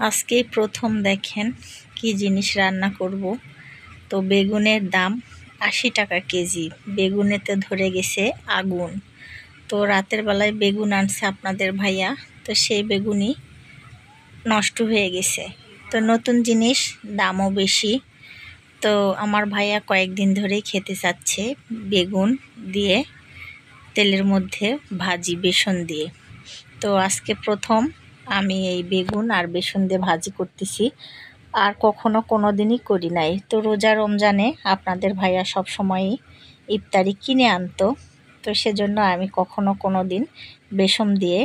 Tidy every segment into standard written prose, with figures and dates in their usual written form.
আজকেই প্রথম দেখেন কি জিনিস রান্না করব। তো বেগুনের দাম ৮০ টাকা কেজি। বেগুনেতে ধরে গেছে আগুন। তো রাতের বেলায় বেগুন আনছে আপনাদের ভাইয়া, তো সেই বেগুনই নষ্ট হয়ে গেছে। তো নতুন জিনিস, দামও বেশি। তো আমার ভাইয়া কয়েকদিন ধরেই খেতে চাচ্ছে বেগুন দিয়ে তেলের মধ্যে ভাজি, বেসন দিয়ে। তো আজকে প্রথম আমি এই বেগুন আর বেসন দিয়ে ভাজি করতেছি, আর কখনো কোনো দিনই করি নাই। তো রোজা রমজানে আপনাদের ভাইয়া সব সময়ই ইফতারি কিনে আনতো, তো সেজন্য আমি কখনো কোনো দিন বেসন দিয়ে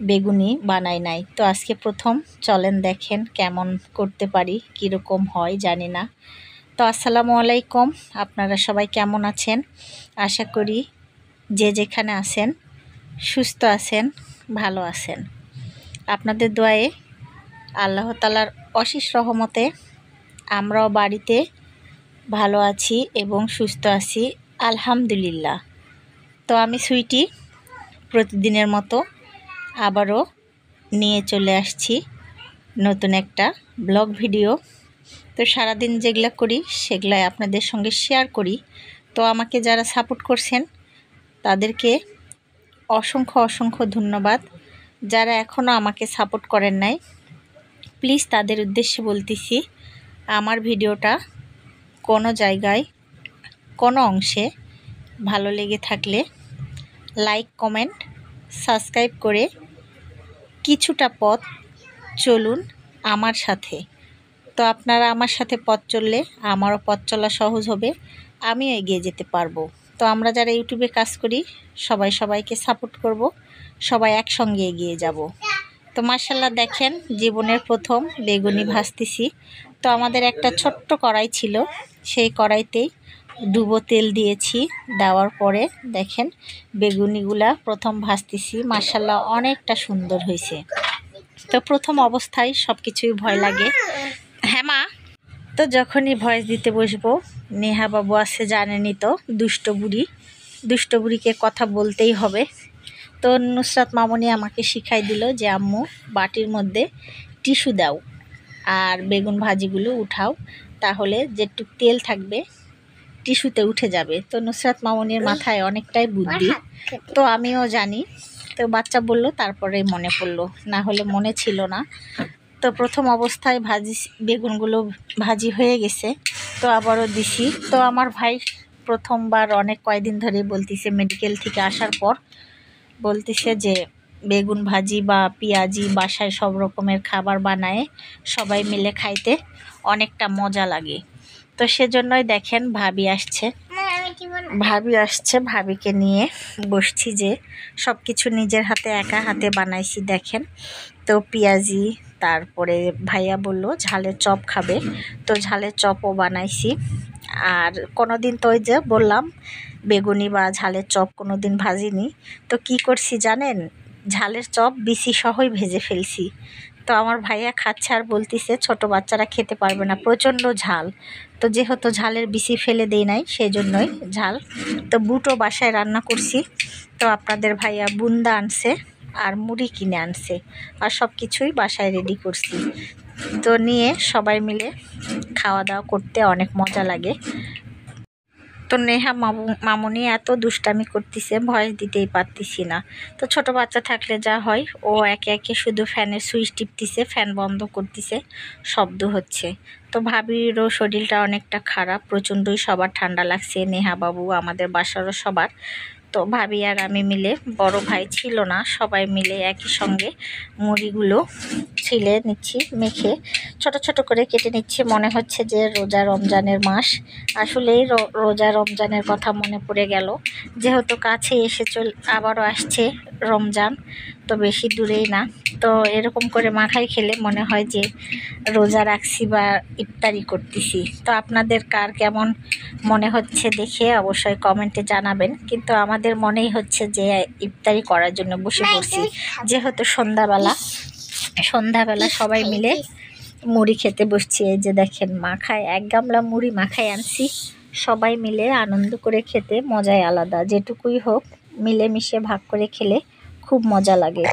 বেগুনি বানাই নাই। তো আজকে প্রথম, চলেন দেখেন কেমন করতে পারি, কীরকম হয় জানি না। তো আসসালামু আলাইকুম, আপনারা সবাই কেমন আছেন? আশা করি যে যেখানে আছেন সুস্থ আছেন, ভালো আছেন। আপনাদের দোয়ায়ে, আল্লাহ তাআলার অশেষ রহমতে আমরাও বাড়িতে ভালো আছি এবং সুস্থ আছি, আলহামদুলিল্লাহ। তো আমি সুইটি প্রতিদিনের মতো আবারও নিয়ে চলে আসছি নতুন একটা ব্লগ ভিডিও। তো সারাদিন যেগুলো করি সেগুলাই আপনাদের সঙ্গে শেয়ার করি। তো আমাকে যারা সাপোর্ট করছেন তাদেরকে অসংখ্য অসংখ্য ধন্যবাদ। যারা এখনও আমাকে সাপোর্ট করেন নাই, প্লিজ তাদের উদ্দেশ্যে বলতেছি, আমার ভিডিওটা কোনো জায়গায় কোনো অংশে ভালো লেগে থাকলে লাইক, কমেন্ট, সাবস্ক্রাইব করে কিছুটা পথ চলুন আমার সাথে। তো আপনারা আমার সাথে পথ চললে আমারও পথ চলা সহজ হবে, আমিও এগিয়ে যেতে পারবো। তো আমরা যারা ইউটিউবে কাজ করি সবাই সবাইকে সাপোর্ট করব, সবাই একসঙ্গে এগিয়ে যাব। তো মাশাআল্লাহ দেখেন, জীবনের প্রথম বেগুনি ভাজতেছি। তো আমাদের একটা ছোট্ট কড়াই ছিল, সেই কড়াইতেই ডুবো তেল দিয়েছি। দেওয়ার পরে দেখেন বেগুনিগুলা প্রথম ভাজতেছি, মাশাআল্লাহ অনেকটা সুন্দর হয়েছে। তো প্রথম অবস্থায় সব কিছুই ভয় লাগে। হ্যাঁ মা। তো যখনই ভয়েস দিতে বসবো, নেহা বাবু আছে জানেনই তো, দুষ্ট বুড়ি, দুষ্ট বুড়িকে কথা বলতেই হবে। তো নুসরাত মামনি আমাকে শিখাই দিল যে আম্মু বাটির মধ্যে টিস্যু দাও আর বেগুন ভাজিগুলো উঠাও, তাহলে যেটুক তেল থাকবে টিস্যুতে উঠে যাবে। তো নুসরাত মামনির মাথায় অনেকটাই বুদ্ধি, তো আমিও জানি। তো বাচ্চা বলল, তারপরে মনে পড়লো, না হলে মনে ছিল না। তো প্রথম অবস্থায় বেগুনগুলো ভাজি হয়ে গেছে, তো আবারও দিছি। তো আমার ভাই প্রথমবার অনেক কয়দিন ধরে বলতেছে, মেডিকেল থেকে আসার পর বলতেছে যে বেগুন ভাজি বা পেঁয়াজি বাসায় সব রকমের খাবার বানায় সবাই মিলে খাইতে অনেকটা মজা লাগে। তো সেজন্যই দেখেন ভাবি আসছে, ভাবিকে নিয়ে বসছি যে সব কিছু নিজের হাতে একা হাতে বানাইছি দেখেন। তো পেঁয়াজি, তারপরে ভাইয়া বলল ঝালের চপ খাবে, তো ঝালের চপও বানাইছি। আর কোনো দিন তো ওই যে বললাম বেগুনি বা ঝালের চপ কোনো দিন ভাজিনি। তো কি করছি জানেন, ঝালের চপ বিচি সহই ভেজে ফেলছি। তো আমার ভাইয়া খাচ্ছে আর বলতিছে ছোট বাচ্চারা খেতে পারবে না, প্রচণ্ড ঝাল। তো যেহেতু ঝালের বিচি ফেলে দেই নাই, সেই জন্যই ঝাল। তো বুটও বাসায় রান্না করছি। তো আপনাদের ভাইয়া বুন্দা আনছে আর মুড়ি কিনে আনছে, আর সব কিছুই বাসায় রেডি করছি। তো নিয়ে সবাই মিলে খাওয়া দাওয়া করতে অনেক মজা লাগে। তো নেহা মামুনি এত দুষ্টামি করতেছে, ভয়েস দিতেই পারতেছি না। তো ছোট বাচ্চা থাকলে যা হয়, ও একে একে শুধু ফ্যানের সুইচ টিপতেছে, ফ্যান বন্ধ করতেছে, শব্দ হচ্ছে। তো ভাবিরও শরীরটা অনেকটা খারাপ, প্রচণ্ডই সবার ঠান্ডা লাগছে, নেহা বাবু, আমাদের বাসারও সবার। তো ভাবি আর আমি মিলে, বড় ভাই ছিল না, সবাই মিলে একই সঙ্গে মুড়িগুলো ছিলে নিচ্ছি, মেখে ছোট ছোট করে কেটে নিচ্ছি। মনে হচ্ছে যে রোজা রমজানের মাস, আসলেই রোজা রমজানের কথা মনে পড়ে গেল। যেহেতু কাছে এসে আবারও আসছে রমজান, তো বেশি দূরেই না। তো এরকম করে মাখাই খেলে মনে হয় যে রোজা রাখছি বা ইফতারি করতেছি। তো আপনাদের কার কেমন মনে হচ্ছে দেখে অবশ্যই কমেন্টে জানাবেন। কিন্তু আমাদের মনেই হচ্ছে যে ইফতারি করার জন্য বসে পড়ছি, যেহেতু সন্ধ্যাবেলা সবাই মিলে মুড়ি খেতে বসছি। এই যে দেখেন মাখায়, এক গামলা মুড়ি মাখায় আনছি, সবাই মিলে আনন্দ করে খেতে মজাই আলাদা। যেটুকুই হোক মিলেমিশে ভাগ করে খেলে খুব মজা লাগে।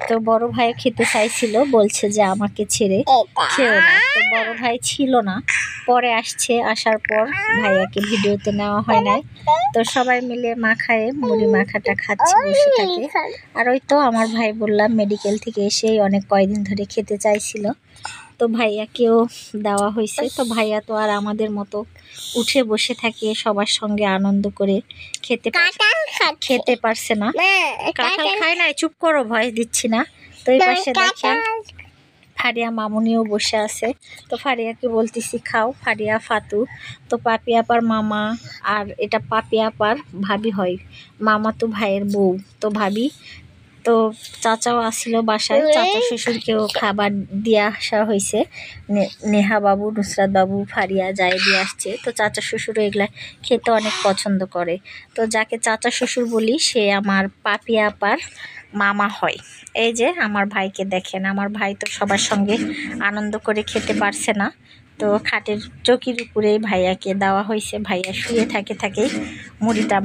তো বড় ভাই খেতে চাইছিল, বলছে যে আমাকে ছেড়ে খেও না। তো বড় ভাই ছিল না, পরে আসছে, আসার পর ভাইয়াকে ভিডিওতে নেওয়া হয় নাই। তো সবাই মিলে মাখায় মুড়ি মাখাটা খাচ্ছে বসে থাকে। আর ওই তো আমার ভাই বললাম মেডিকেল থেকে এসেই অনেক কয়দিন ধরে খেতে চাইছিল, তো ভাইয়াকেও দেওয়া হয়েছে। তো ভাইয়া তো আর আমাদের মতো উঠে বসে থাকে, সবার সঙ্গে আনন্দ করে খেতে পারছে না। কাঁঠাল খায় না, চুপ করো, ভয় দিচ্ছি না। তো এই পাশে দেখেন ফারিয়া মামুনিও বসে আছে। তো ফারিয়াকে বলতেছি খাও, ফারিয়া ফাতু। তো পাপি আপার মামা, আর এটা পাপি আপার ভাবি হয়, মামা তো ভাইয়ের বউ, তো ভাবি। তো চাচাও আসছিল বাসায়, চাচা শ্বশুরকেও খাবার দিয়ে আসা হয়েছে। নেহা বাবু, নুসরাত বাবু, ফারিয়া যাই দিয়ে আসছে। তো চাচা শ্বশুরও এগুলা খেতে অনেক পছন্দ করে। তো যাকে চাচা শ্বশুর বলি সে আমার পাপি আপার মামা হয়। এই যে আমার ভাইকে দেখেন, আমার ভাই তো সবার সঙ্গে আনন্দ করে খেতে পারছে না। তো খাটের চকির উপরে ভাইয়াকে দেওয়া হয়েছে, ভাইয়া শুয়ে থাকে মুড়িটা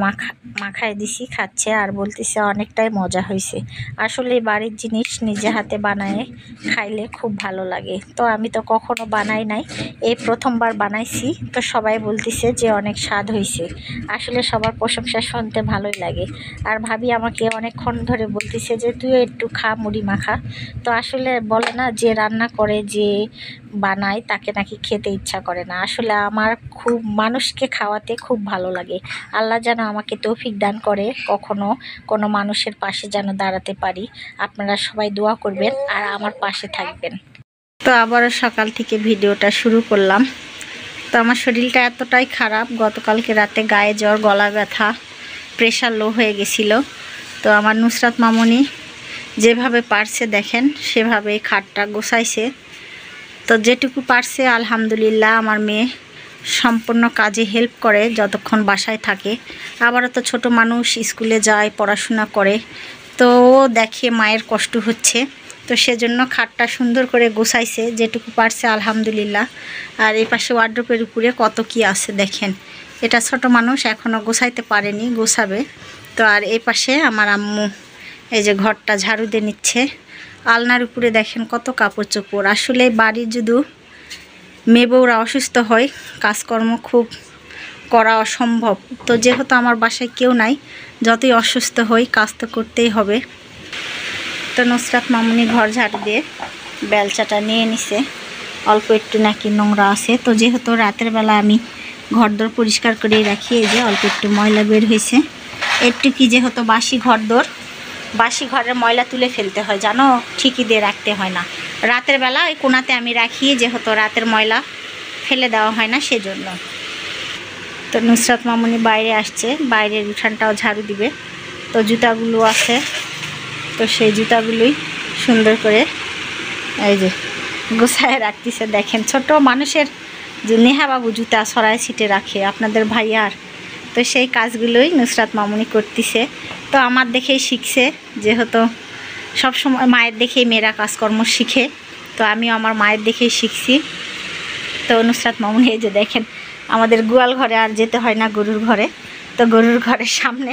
মাখায় দিছি, খাচ্ছে আর বলতেছে অনেকটাই মজা হয়েছে। আসলে বাড়ির জিনিস নিজে হাতে বানায় খাইলে খুব ভালো লাগে। তো আমি তো কখনো বানাই নাই, এই প্রথমবার বানাইছি। তো সবাই বলতেছে যে অনেক স্বাদ হয়েছে। আসলে সবার প্রশংসা শুনতে ভালোই লাগে। আর ভাবি আমাকে অনেকক্ষণ ধরে বলতেছে যে তুইও একটু খা মুড়ি মাখা। তো আসলে বলে না যে রান্না করে যে বানায় তাকে নাকি খেতে ইচ্ছা করে না। আসলে আমার খুব মানুষকে খাওয়াতে খুব ভালো লাগে। আল্লাহ যেন আমাকে তৌফিক দান করে কখনো কোনো মানুষের পাশে যেন দাঁড়াতে পারি। আপনারা সবাই দোয়া করবেন আর আমার পাশে থাকবেন। তো আবারও সকাল থেকে ভিডিওটা শুরু করলাম। তো আমার শরীরটা এতটাই খারাপ, গতকালকে রাতে গায়ে জ্বর, গলা ব্যথা, প্রেশার লো হয়ে গেছিলো। তো আমার নুসরাত মামুনি যেভাবে পারছে দেখেন সেভাবেই খাটটা গোছাইছে। তো যেটুকু পারছে আলহামদুলিল্লাহ। আমার মেয়ে সম্পূর্ণ কাজে হেল্প করে যতক্ষণ বাসায় থাকে। আবারও তো ছোট মানুষ, স্কুলে যায়, পড়াশোনা করে, তো ও দেখে মায়ের কষ্ট হচ্ছে, তো সেজন্য খাটটা সুন্দর করে গোছাইছে যেটুকু পারছে আলহামদুলিল্লাহ। আর এই পাশে ওয়ার্ড্রোপের উপরে কত কি আছে দেখেন, এটা ছোট মানুষ এখনও গোছাইতে পারেনি, গোছাবে। তো আর এই পাশে আমার আম্মু এই যে ঘরটা ঝাড়ু দিয়ে নিচ্ছে। আলনার উপরে দেখেন কত কাপড় চোপড়। আসলে বাড়ির যদি মেয়ে বউরা অসুস্থ হয় কাজকর্ম খুব করা অসম্ভব। তো যেহেতু আমার বাসায় কেউ নাই, যতই অসুস্থ হই কাজ তো করতেই হবে। তো নুসরাত মামুনি ঘর ঝাড়ু দিয়ে বেলচাটা নিয়ে নিছে, অল্প একটু নাকি নোংরা আছে। তো যেহেতু রাতের বেলা আমি ঘরদোর পরিষ্কার করে রাখি, এই যে অল্প একটু ময়লা বের হয়েছে। একটু কি যেহেতু বাসি ঘরদোর, বাসি ঘরের ময়লা তুলে ফেলতে হয় জানো, ঠিকই দিয়ে রাখতে হয় না। রাতের বেলা ওই কোনাতে আমি রাখি, যেহেতু রাতের ময়লা ফেলে দেওয়া হয় না সেজন্য। তো নুসরাত মামুনি বাইরে আসছে, বাইরের উঠানটাও ঝাড়ু দিবে। তো জুতাগুলো আছে, তো সেই জুতাগুলোই সুন্দর করে এই যে গোছায় রাখতেছে। দেখেন ছোট মানুষের যে নেহা বাবু জুতা সরাই ছিটে রাখে আপনাদের ভাইয়ার, তো সেই কাজগুলোই নুসরাত মামুনি করতেছে। তো আমার দেখেই শিখছে, যেহেতু সবসময় মায়ের দেখেই মেয়েরা কাজকর্ম শিখে, তো আমিও আমার মায়ের দেখেই শিখছি। তো নুসরাত মামুনি এই যে দেখেন আমাদের গোয়াল ঘরে আর যেতে হয় না, গরুর ঘরে। তো গরুর ঘরের সামনে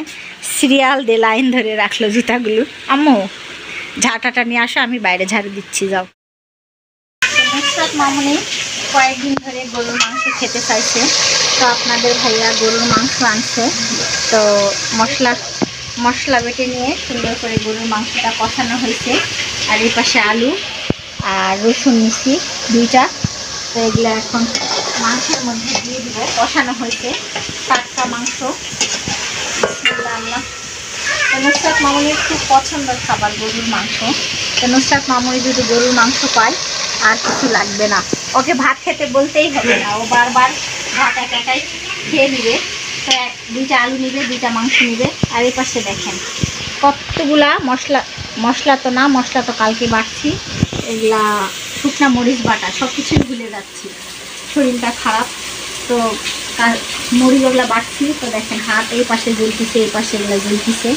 সিরিয়াল দিয়ে লাইন ধরে রাখলো জুতাগুলো। আম্মু ঝাঁটাটা নিয়ে আসো, আমি বাইরে ঝাড়ু দিচ্ছি, যাও। তো নুসরাত মামুনি কয়েকদিন ধরে গরুর মাংস খেতে চাইছে, তো আপনাদের ভাইয়া গরুর মাংস আনছে। তো মশলা বেটে নিয়ে সুন্দর করে গরুর মাংসটা কষানো হয়েছে। আর এই পাশে আলু আর রসুন মিশি দুইটা, তো এগুলো এখন মাংসের মধ্যে দিয়ে দিব। কষানো হয়েছে টাটকা মাংস। তো নুসরাত মামুনির খুব পছন্দের খাবার গরুর মাংস। তো নুসরাত মামুনি যদি গরুর মাংস পায় আর কিছু লাগবে না, ওকে ভাত খেতে বলতেই হবে না, ও বারবার ভাত একাই খেয়ে নিবে। তো দুইটা আলু নিবে, দুইটা মাংস নিবে। আর এই পাশে দেখেন কতগুলা মশলা তো না, মশলা তো কালকে বাটছি, এগুলা শুকনা মরিচ বাটা, সব কিছুই ভুলে যাচ্ছি, শরীরটা খারাপ। তো মরিচগুলা বাটছি, তো দেখেন হাত এই পাশে জ্বলতিছে, এই পাশে এগুলো জ্বলতিছে।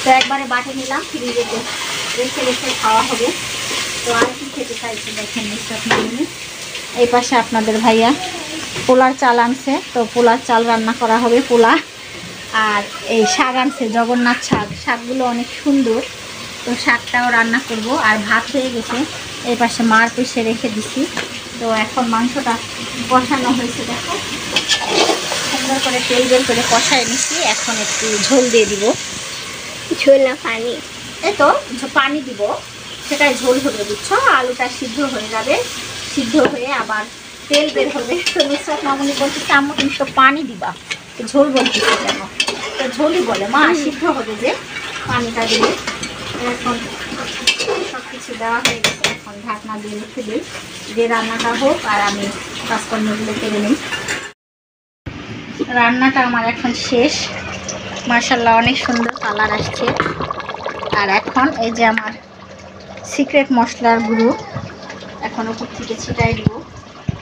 তো একবারে বাটে নিলাম, ফ্রিজে রেখে খাওয়া হবে। তো আর কি খেতে চাইছে দেখেন নুসরাত মামুনি। এই পাশে আপনাদের ভাইয়া পোলার চাল আনছে, তো পোলার চাল রান্না করা হবে, পোলা। আর এই শাক আনছে, জগন্নাথ শাক, শাকগুলো অনেক সুন্দর। তো শাকটাও রান্না করব। আর ভাত হয়ে গেছে, এই পাশে মার পিষে রেখে দিছি। তো এখন মাংসটা কষানো হয়েছে, দেখো সুন্দর করে তেল বের করে কষায় নিচ্ছি। এখন একটু ঝোল দিয়ে দিব, ঝোল না পানি, এই তো পানি দিব, সেটাই ঝোল হবে বুঝছো। আলুটা সিদ্ধ হয়ে যাবে, সিদ্ধ হয়ে আবার তেল বের হবে। তো নুসরাত মামুনি বলতেছে আম্মু তুমি তো পানি দিবা, তো ঝোল বলতেছে কেন? তো ঝোলই বলে মা, সিদ্ধ হবে যে পানিটা দিলে। এখন সব কিছু দেওয়া হয়ে গেছে, এখন ঢাকনা দিয়ে রেখে দিই যে রান্নাটা হোক আর আমি কাজকর্মগুলো করে নিই। রান্নাটা আমার এখন শেষ, মাশাআল্লাহ অনেক সুন্দর কালার আসছে। আর এখন এই যে আমার সিক্রেট মশলার গুঁড়ো এখন উপর থেকে ছিটাই দিব।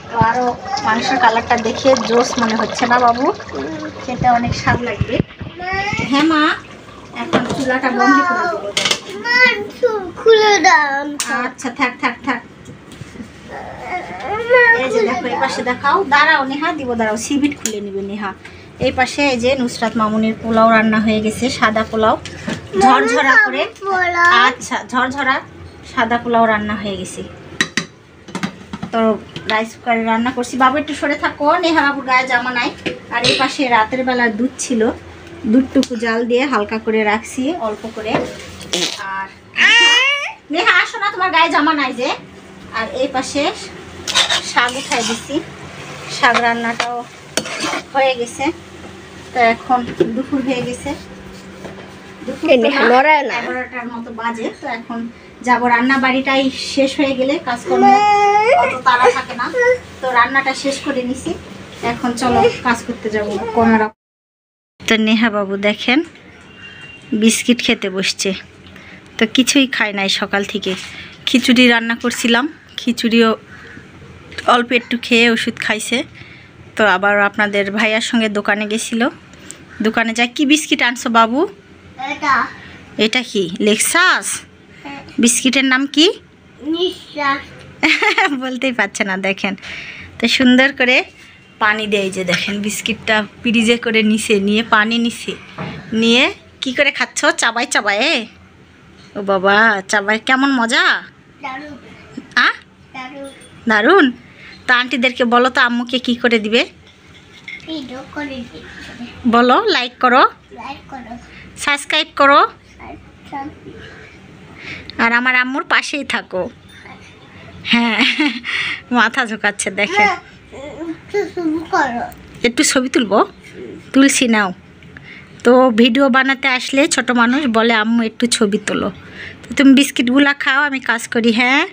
তো আরও মাংসের কালারটা দেখে জোস মনে হচ্ছে না বাবু? খেতে অনেক স্বাদ লাগবে। হ্যাঁ মা, এখন চুলাটা বন্ধ করে দেবো। খুলে দাও। আচ্ছা থাক থাক থাক। এই যে দেখো এই পাশে দেখাও, দাঁড়াও নেহা দিব, দাঁড়াও সিবিট খুলে নিবে নেহা। এই পাশে এই যে নুসরাত মামুনির পোলাও রান্না হয়ে গেছে, সাদা পোলাও ঝরঝরা করে। আচ্ছা ঝরঝরা সাদা পোলাও রান্না হয়ে গেছে। তো রাইস কুকারে রান্না করছি। বাবু একটু সরে থাকো, নেহা বাবুর গায়ে জামা নাই। আর এই পাশে রাতের বেলার দুধ ছিল, দুধটুকু জাল দিয়ে হালকা করে রাখছি অল্প করে। আর নেহা আসো না, তোমার গায়ে জামা নাই যে। আর এই পাশে শাক উঠাই দিছি, শাক রান্নাটাও হয়ে গেছে। তো এখন দুপুর হয়ে গেছে, 11টার মতো বাজে। তো এখন যাবো, রান্না বাড়িটাই শেষ হয়ে গেলে কাজকর্ম অত তাড়া থাকে না। তো রান্নাটা শেষ করে নিছি, এখন চলো কাজ করতে যাবো কোনোরা। তো নেহা বাবু দেখেন বিস্কিট খেতে বসছে। তো কিছুই খায় নাই সকাল থেকে, খিচুড়ি রান্না করছিলাম, খিচুড়িও অল্প একটু খেয়ে ওষুধ খাইছে। তো আবার আপনাদের ভাইয়ার সঙ্গে দোকানে গেছিল, দোকানে যাই কি বিস্কিট আনছো বাবু? এটা কি লেক্সাস? বিস্কিটের নাম কি? বলতেই পারছে না দেখেন। তো সুন্দর করে পানি দেয়, যে দেখেন বিস্কিটটা ফ্রিজে করে নিছে, নিয়ে পানি নিছে, নিয়ে কি করে খাচ্ছ? চাবাই চাবাই। ও বাবা চাবাই, কেমন মজা? দারুণ। তো আন্টিদেরকে বলো তো আম্মুকে কি করে দিবে, বলো। লাইক করো, সাবস্ক্রাইব করো, আর আমার আম্মুর পাশেই থাকো। হ্যাঁ মাথা ঝোঁকাচ্ছে দেখেন। একটু ছবি তুলবো, তুলছি নাও। তো ভিডিও বানাতে আসলে ছোট মানুষ বলে আম্মু একটু ছবি তোলো। তো তুমি বিস্কিটগুলা খাও, আমি কাজ করি। হ্যাঁ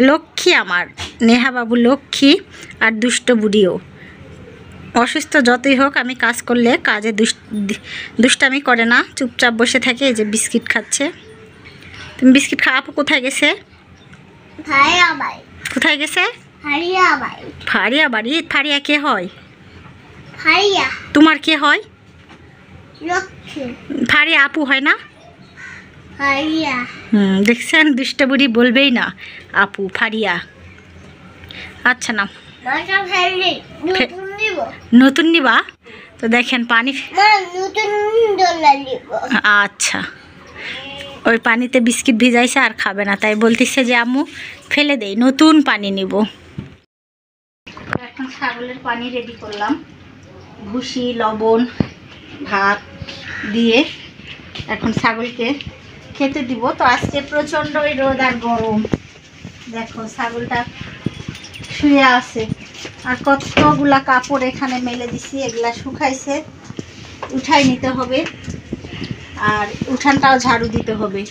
লক্ষ্মী আমার নেহা বাবু, লক্ষ্মী। আর দুষ্ট বুড়িও, অসুস্থ যতই হোক আমি কাজ করলে কাজে দুষ্টামি করে না, চুপচাপ বসে থাকে। এই যে বিস্কিট খাচ্ছে। তুমি বিস্কিট খাওয়া, আপু কোথায় গেছে? কোথায় গেছে? ফারিয়া বাড়ি। ফারিয়া কে হয়? তোমার কে হয়? ফারিয়া আপু হয় না? দেখছেন দুষ্ট বুড়ি বলবেই না আপু, ফারিয়া। আচ্ছা না নতুন নিবা? তো দেখেন পানি, আচ্ছা ওই পানিতে বিস্কিট ভিজাইছে আর খাবে না, তাই বলতেছে যে আম্মু ফেলে দেই, নতুন পানি নিব। এখন ছাগলের পানি রেডি করলাম, ভুসি লবণ ভাত দিয়ে এখন ছাগলকে খেতে দিব। তো আজকে প্রচণ্ডই রোদ আর গরম, দেখো ছাগলটা শুয়ে আছে। আর কতগুলা কাপড় এখানে মেলে দিছি, এগুলা শুকাইছে, উঠাই নিতে হবে। আর উঠানটাও ঝাড়ু দিতে হবে।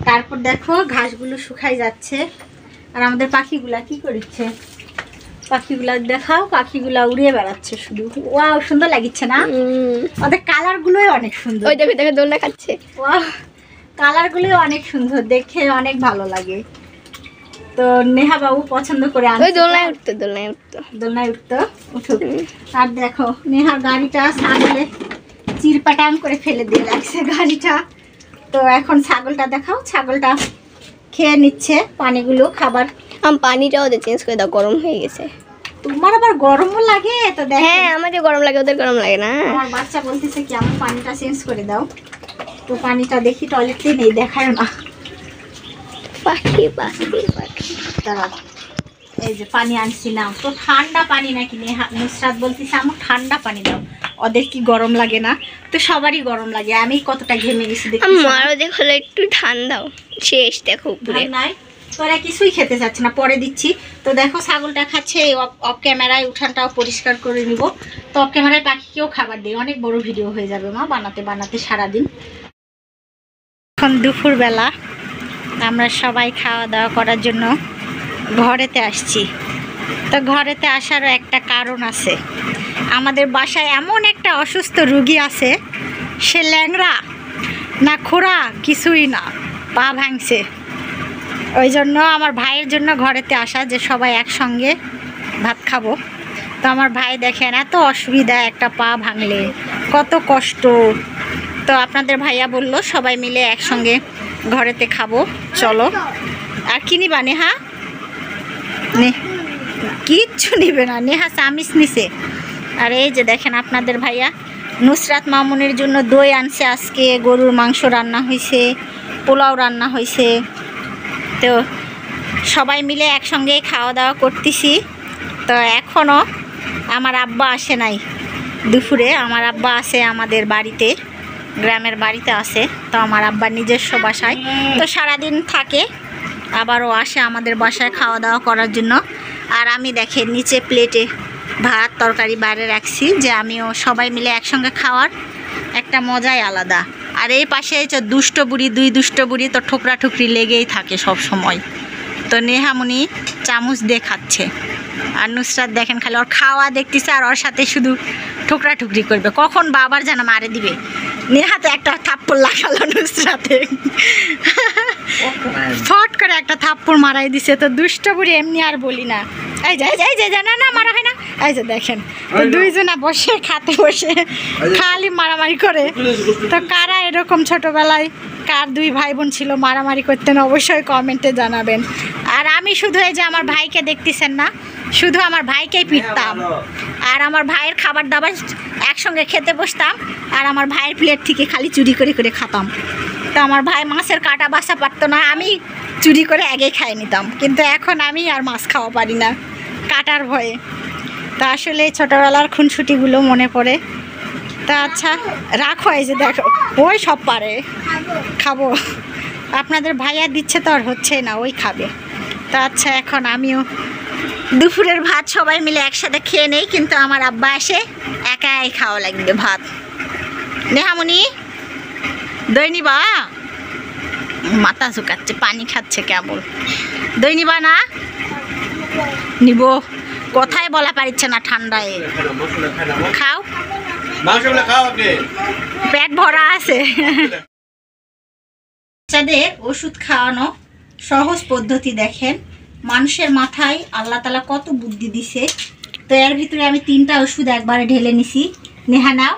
তারপর দেখো ঘাসগুলো শুকাই যাচ্ছে। আর আমাদের পাখিগুলা কি করছে, পাখিগুলা দেখাও, পাখিগুলা উড়িয়ে বেড়াচ্ছে শুধু। ওয়াও সুন্দর লাগিচ্ছে না? ওদের কালারগুলোই অনেক সুন্দর। ওই দেখে দেখে দোলনা খাচ্ছে। ওয়াও কালারগুলো অনেক সুন্দর, দেখে অনেক ভালো লাগে। তো নেহা বাবু পছন্দ করে আনছে, দোলনায় উঠতো, দোলনায় উঠতো, দোলনায় উঠতো, উঠুক। আর দেখো নেহার গাড়িটা ছাগলে চিরপাটাং করে ফেলে দিয়ে লাগছে গাড়িটা। তো এখন ছাগলটা দেখাও, ছাগলটা খেয়ে নিচ্ছে পানিগুলো, খাবার। পানিটাও চেঞ্জ করে দাও, গরম হয়ে গেছে। তোমার আবার গরমও লাগে? তো দেখ, হ্যাঁ আমাদের গরম লাগে, ওদের গরম লাগে না। আমার বাচ্চা বলতেছে কি আমার পানিটা চেঞ্জ করে দাও। তো পানিটা দেখি টয়লেটে নেই, দেখায় না। পাখি পাখি পাখি দাঁড়াও, এই যে পানি আনছিলাম, তো ঠান্ডা পানি নাকি নুসরাত বলতেছে আমার ঠান্ডা পানি দাও। ওদের কি গরম লাগে না? তো সবারই গরম লাগে, আমি কতটা ঘেমে গেছি দেখি। আমারও দেখো একটু ঠান্ডাও শেষ, দেখো উপরে নাই, তোরা কিছুই খেতে চাচ্ছে না, পরে দিচ্ছি। তো দেখো ছাগলটা খাচ্ছে, অফ ক্যামেরায় উঠানটাও পরিষ্কার করে নিব। তো অফ ক্যামেরায় পাখিকেও খাবার দিই, অনেক বড় ভিডিও হয়ে যাবে মা বানাতে বানাতে সারাদিন। এখন দুপুরবেলা আমরা সবাই খাওয়া দাওয়া করার জন্য ঘরেতে আসছি। তো ঘরেতে আসারও একটা কারণ আছে, আমাদের বাসায় এমন একটা অসুস্থ রুগী আছে, সে ল্যাংড়া না খোড়া কিছুই না, পা ভাঙছে। ওই জন্য আমার ভাইয়ের জন্য ঘরেতে আসা, যে সবাই একসঙ্গে ভাত খাবো। তো আমার ভাই দেখেন এত অসুবিধা, একটা পা ভাঙলে কত কষ্ট। তো আপনাদের ভাইয়া বললো সবাই মিলে একসঙ্গে ঘরেতে খাবো, চলো। আর কি নিবা নেহা? কিচ্ছু নিবে না, নেহা চামিচ নিছে। আর এই যে দেখেন আপনাদের ভাইয়া নুসরাত মামুনের জন্য দই আনছে, আজকে গরুর মাংস রান্না হয়েছে, পোলাও রান্না হয়েছে। তো সবাই মিলে একসঙ্গেই খাওয়া দাওয়া করতেছি। তো এখনও আমার আব্বা আসে নাই দুপুরে, আমার আব্বা আছে আমাদের বাড়িতে, গ্রামের বাড়িতে আছে। তো আমার আব্বার নিজস্ব বাসায়, তো সারাদিন থাকে, আবারও আসে আমাদের বাসায় খাওয়া দাওয়া করার জন্য। আর আমি দেখেন নিচে প্লেটে ভাত তরকারি বাইরে রাখছি, যে আমিও সবাই মিলে একসঙ্গে খাওয়ার একটা মজাই আলাদা। আর এই পাশে দুষ্ট বুড়ি, দুই দুষ্ট বুড়ি তো ঠোকরা ঠুকরি লেগেই থাকে সব সময়। তো নেহামুনি চামচ দিয়ে খাচ্ছে, আর নুসরাত দেখেন খালি ওর খাওয়া দেখতেছে, আর ওর সাথে শুধু ঠোকরা ঠুকরি করবে, কখন বাবার যেন মারে দিবে। নেহাতে একটা থাপ্পড় লাগালো নুসরাতে, ফট করে একটা থাপ্পড় মারাই দিছে। তো দুষ্ট বুড়ি এমনি আর বলি না, এই যে এই যে না না মারা হয় না। এই যে দেখেন দুইজনা বসে খাতে বসে খালি মারামারি করে। তো কারা এরকম ছোটবেলায় কার দুই ভাই বোন ছিল মারামারি করতেন, অবশ্যই কমেন্টে জানাবেন। আর আমি শুধু এই যে আমার ভাইকে দেখতেছেন না, শুধু আমার ভাইকেই পিটতাম, আর আমার ভাইয়ের খাবার দাবার একসঙ্গে খেতে বসতাম, আর আমার ভাইয়ের প্লেট থেকে খালি চুরি করে করে খাতাম। তো আমার ভাই মাছের কাটা বাসা পারতো না, আমি চুরি করে আগেই খাইয়ে নিতাম। কিন্তু এখন আমি আর মাছ খাওয়া পারি না কাটার ভয়ে। তা আসলে ছোটোবেলার খুনসুটিগুলো মনে পড়ে। তা আচ্ছা রাখো, এই যে দেখো ওই সব পারে, খাবো। আপনাদের ভাইয়া দিচ্ছে তো আর হচ্ছে না, ওই খাবে। তা আচ্ছা এখন আমিও দুপুরের ভাত সবাই মিলে একসাথে খেয়ে নেই, কিন্তু আমার আব্বা এসে একাই খাওয়া লাগবে ভাত। নেহামুনি দই নিবা? মাথা ঝুঁকাচ্ছে, পানি খাচ্ছে কেবল। দই নিবা না? নিব, কথাই বলা পারছে না ঠান্ডায়। খাও, পেট ভরা আছে। বাচ্চাদের ওষুধ খাওয়ানো সহজ পদ্ধতি দেখেন, মানুষের মাথায় আল্লাহ তাআলা কত বুদ্ধি দিছে। তো এর ভিতরে আমি 3টা ওষুধ একবারে ঢেলে নিছি। নেহা নাও,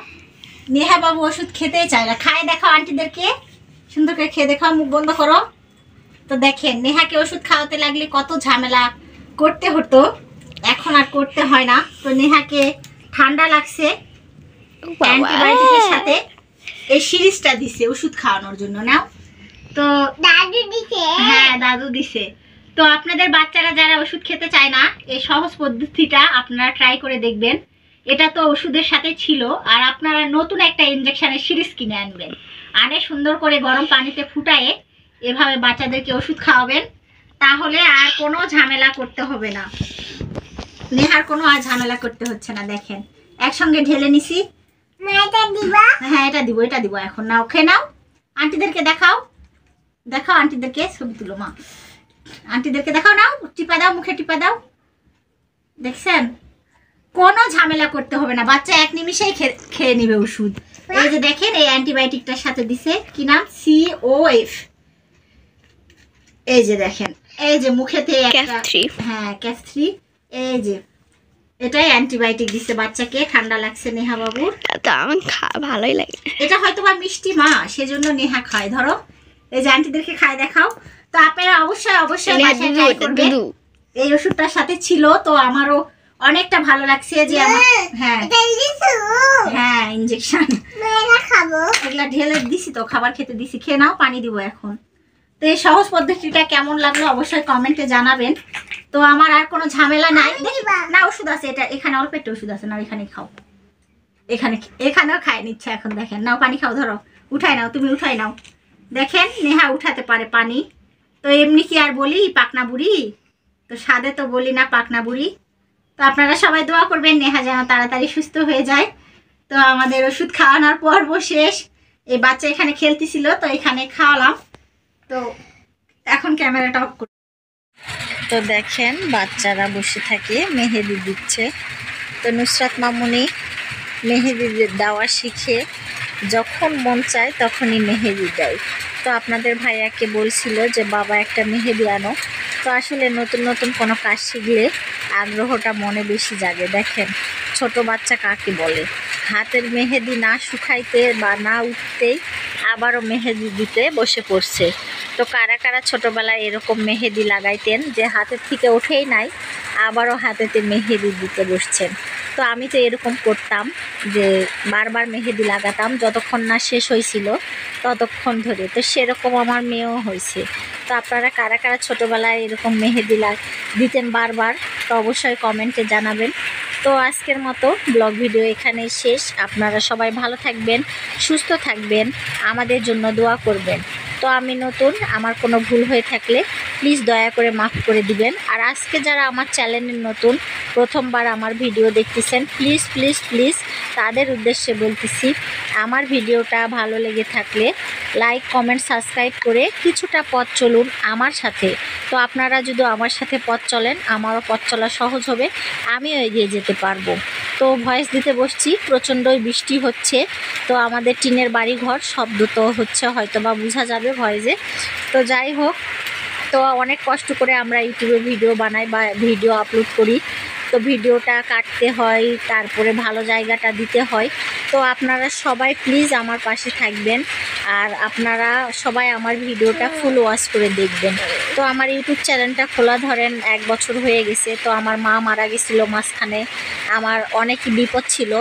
নেহা বাবু ওষুধ খেতেই চায় না, খায় দেখাও আন্টিদেরকে, সুন্দর করে খেয়ে দেখাও, মুখ বন্ধ করো। তো দেখেন নেহাকে ওষুধ খাওয়াতে লাগলে কত ঝামেলা করতে হতো, এখন আর করতে হয় না। তো নেহাকে ঠান্ডা লাগছে, অ্যান্টিবায়োটিকের সাথে এই সিরিজটা দিছে ওষুধ খাওয়ানোর জন্য। নাও, তো দাদু দিছে, হ্যাঁ দাদু দিছে। তো আপনাদের বাচ্চারা যারা ওষুধ খেতে চায় না, এই সহজ পদ্ধতিটা আপনারা ট্রাই করে দেখবেন। এটা তো ওষুধের সাথে ছিল, আর আপনারা নতুন একটা ইনজেকশনের সিরিজ কিনে আনবেন, আনে সুন্দর করে গরম পানিতে ফুটায়ে এভাবে বাচ্চাদেরকে ওষুধ খাওয়াবেন, তাহলে আর কোনো ঝামেলা করতে হবে না। নেহার কোনো আর ঝামেলা করতে হচ্ছে না। দেখেন একসঙ্গে ঢেলে নিছি। হ্যাঁ এটা দিব, এটা দিব এখন। নাও খেয়ে নাও, আন্টিদেরকে দেখাও, দেখাও আন্টিদেরকে, ছবি তুলো মা, আন্টিদেরকে দেখাও, নাও টিপা দাও, মুখে টিপা দাও। দেখছেন কোনো ঝামেলা করতে হবে না, বাচ্চা এক নিমিষেই খেয়ে নিবে ওষুধ। এই যে দেখেন এই অ্যান্টিবায়োটিকটার সাথে দিছে কি নাম, COF। এই যে দেখেন, এই যে মুখেতে একটা, হ্যাঁ CAF3, এই যে এটাই অ্যান্টিবায়োটিক দিছে বাচ্চাকে, ঠান্ডা লাগছে নেহা বাবুর। তো আমার ভালোই লাগে, এটা হয়তো বা মিষ্টি মা, সেজন্য নেহা খায়। ধরো এই যে আন্টিদেরকে খায় দেখাও। তো আপনারা অবশ্যই অবশ্যই বাসায় ট্রাই করবেন। এই ওষুধটার সাথে ছিল, তো আমারও অনেকটা ভালো লাগছে যে আমার হ্যাঁ হ্যাঁ ইঞ্জেকশন এগুলা ঢেলে দিছি তো, খাবার খেতে দিছি, খেয়ে নাও, পানি দিব এখন। তো এই সহজ পদ্ধতিটা কেমন লাগলো অবশ্যই কমেন্টে জানাবেন। তো আমার আর কোনো ঝামেলা নাই। না ওষুধ আছে, এটা এখানে অল্প একটু ওষুধ আছে, না এখানে খাও, এখানেও খাই নিচ্ছে এখন। দেখেন নাও পানি খাও, ধরো উঠাই নাও, তুমি উঠাই নাও। দেখেন নেহা উঠাতে পারে পানি। তো এমনি কি আর বলি পাকনা বুড়ি, তো সাদে তো বলি না পাকনা বুড়ি। তো আপনারা সবাই দোয়া করবেন নেহা যেন তাড়াতাড়ি সুস্থ হয়ে যায়। তো আমাদের ওষুধ খাওয়ানোর পর্ব শেষ। এই বাচ্চা এখানে খেলতেছিল, তো এখানে খাওয়ালাম। তো এখন ক্যামেরাটা অফ করি। তো দেখেন বাচ্চারা বসে থাকে মেহেদি দিচ্ছে। তো নুসরাত মামুনি মেহেদি দেওয়া শিখে যখন মন চায় তখনই মেহেদি দেয়। তো আপনাদের ভাইয়াকে বলছিল যে বাবা একটা মেহেদি আনো। তো আসলে নতুন নতুন কোনো কাজ শিখলে আগ্রহটা মনে বেশি জাগে। দেখেন ছোট বাচ্চা কাকে বলে, হাতের মেহেদি না শুকাইতে বা না উঠতেই আবারও মেহেদি দিতে বসে পড়ছে। তো কারা কারা ছোটোবেলায় এরকম মেহেদি লাগাইতেন যে হাতের থেকে ওঠেই নাই, আবারও হাতেতে মেহেদি দিতে বসছেন? তো আমি তো এরকম করতাম যে বারবার মেহেদি লাগাতাম, যতক্ষণ না শেষ হয়েছিল ততক্ষণ ধরে। তো সেরকম আমার মেয়েও হয়েছে। তো আপনারা কারা কারা ছোটোবেলায় এরকম মেহেদি দিতেন বারবার, তো অবশ্যই কমেন্টে জানাবেন। তো আজকের মতো ব্লগ ভিডিও এখানেই শেষ। আপনারা সবাই ভালো থাকবেন, সুস্থ থাকবেন, আমাদের জন্য দোয়া করবেন। তো আমি নতুন, আমার কোনো ভুল হয়ে থাকলে প্লিজ দয়া করে মাফ করে দিবেন। আর আজকে যারা আমার চ্যানেলে নতুন, প্রথমবার আমার ভিডিও দেখতেছেন, প্লিজ প্লিজ প্লিজ তাদের উদ্দেশ্যে বলতেছি, আমার ভিডিওটা ভালো লেগে থাকলে লাইক কমেন্ট সাবস্ক্রাইব করে কিছুটা পথ চলুন আমার সাথে। তো আপনারা যদি আমার সাথে পথ চলেন, আমারও পথ চলা সহজ হবে, আমিও এগিয়ে যেতে পারবো। তো ভয়েস দিতে বসছি, প্রচণ্ডই বৃষ্টি হচ্ছে। তো আমাদের টিনের বাড়িঘর, শব্দ তো হচ্ছে, হয়তো বা বোঝা যাবে ভয়েসে। তো যাই হোক, তো অনেক কষ্ট করে আমরা ইউটিউবে ভিডিও বানাই বা ভিডিও আপলোড করি। তো ভিডিওটা কাটতে হয়, তারপরে ভালো জায়গাটা দিতে হয়। তো আপনারা সবাই প্লিজ আমার পাশে থাকবেন, আর আপনারা সবাই আমার ভিডিওটা ফুল ওয়াচ করে দেখবেন। তো আমার ইউটিউব চ্যানেলটা খোলা ধরেন 1 বছর হয়ে গেছে। তো আমার মা মারা গেছিলো মাঝখানে, আমার অনেক বিপদ ছিল,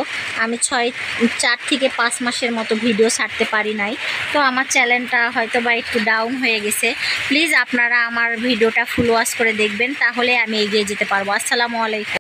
আমি 4 থেকে 5 মাসের মতো ভিডিও ছাড়তে পারি নাই। তো আমার চ্যানেলটা হয়তো বা একটু ডাউন হয়ে গেছে। প্লিজ আপনারা আমার ভিডিওটা ফুল ওয়াচ করে দেখবেন, তাহলে আমি এগিয়ে যেতে পারবো। আসসালামু আলাইকুম।